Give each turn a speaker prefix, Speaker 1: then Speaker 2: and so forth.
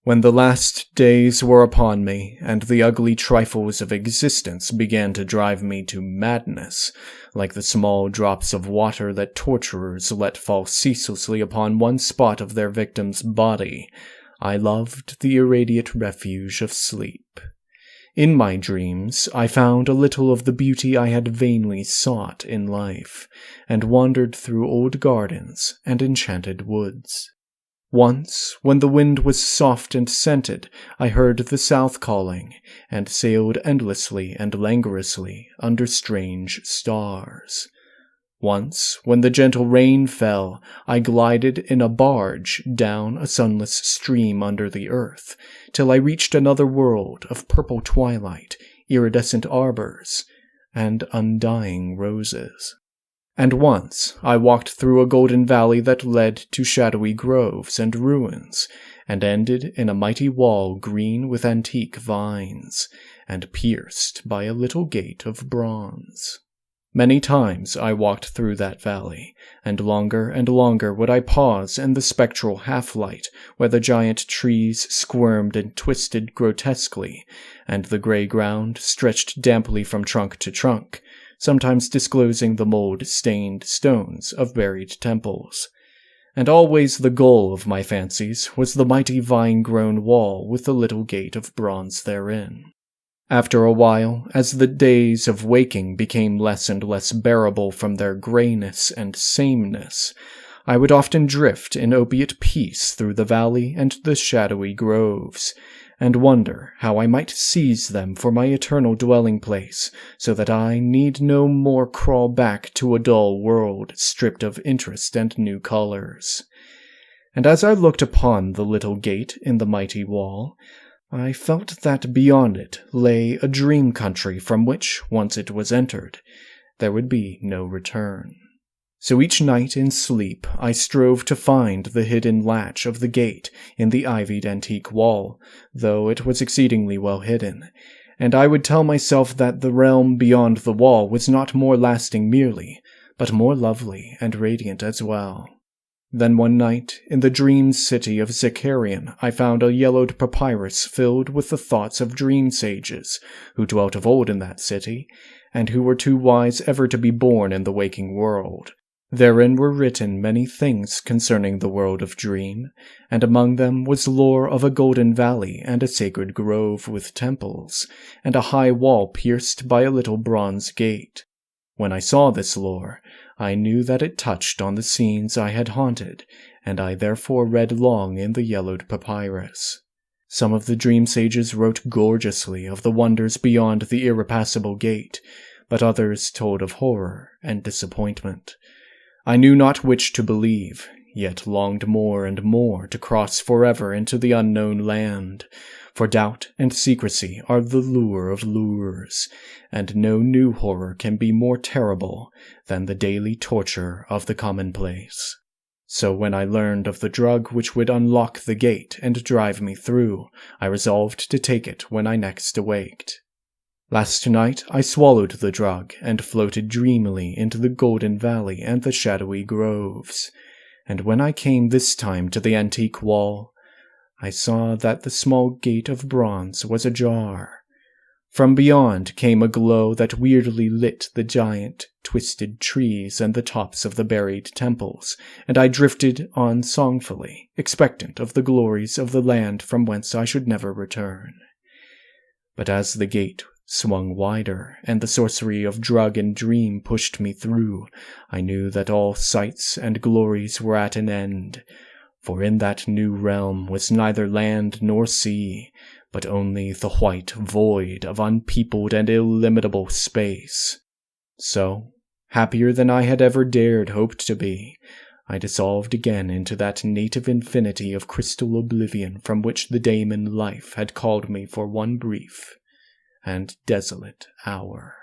Speaker 1: When the last days were upon me, and the ugly trifles of existence began to drive me to madness, like the small drops of water that torturers let fall ceaselessly upon one spot of their victim's body, I loved the irradiate refuge of sleep. In my dreams, I found a little of the beauty I had vainly sought in life, and wandered through old gardens and enchanted woods. Once, when the wind was soft and scented, I heard the south calling, and sailed endlessly and languorously under strange stars. Once, when the gentle rain fell, I glided in a barge down a sunless stream under the earth, till I reached another world of purple twilight, iridescent arbors, and undying roses. And once I walked through a golden valley that led to shadowy groves and ruins, and ended in a mighty wall green with antique vines, and pierced by a little gate of bronze. Many times I walked through that valley, and longer would I pause in the spectral half-light, where the giant trees squirmed and twisted grotesquely, and the grey ground stretched damply from trunk to trunk, sometimes disclosing the mold-stained stones of buried temples. And always the goal of my fancies was the mighty vine-grown wall with the little gate of bronze therein. After a while, as the days of waking became less and less bearable from their greyness and sameness, I would often drift in opiate peace through the valley and the shadowy groves, and wonder how I might seize them for my eternal dwelling place, so that I need no more crawl back to a dull world stripped of interest and new colors. And as I looked upon the little gate in the mighty wall, I felt that beyond it lay a dream country from which, once it was entered, there would be no return. So each night in sleep I strove to find the hidden latch of the gate in the ivied antique wall, though it was exceedingly well hidden, and I would tell myself that the realm beyond the wall was not more lasting merely, but more lovely and radiant as well. Then one night, in the dream city of Zicarion, I found a yellowed papyrus filled with the thoughts of dream sages, who dwelt of old in that city, and who were too wise ever to be born in the waking world. Therein were written many things concerning the world of dream, and among them was lore of a golden valley and a sacred grove with temples, and a high wall pierced by a little bronze gate. When I saw this lore, I knew that it touched on the scenes I had haunted, and I therefore read long in the yellowed papyrus. Some of the dream sages wrote gorgeously of the wonders beyond the irrepassable gate, but others told of horror and disappointment. I knew not which to believe, yet longed more and more to cross forever into the unknown land, for doubt and secrecy are the lure of lures, and no new horror can be more terrible than the daily torture of the commonplace. So when I learned of the drug which would unlock the gate and drive me through, I resolved to take it when I next awaked. Last night I swallowed the drug and floated dreamily into the golden valley and the shadowy groves, and when I came this time to the antique wall, I saw that the small gate of bronze was ajar. From beyond came a glow that weirdly lit the giant, twisted trees and the tops of the buried temples, and I drifted on songfully, expectant of the glories of the land from whence I should never return. But as the gate swung wider, and the sorcery of drug and dream pushed me through, I knew that all sights and glories were at an end, for in that new realm was neither land nor sea, but only the white void of unpeopled and illimitable space. So, happier than I had ever dared hope to be, I dissolved again into that native infinity of crystal oblivion from which the daemon life had called me for one brief and desolate hour.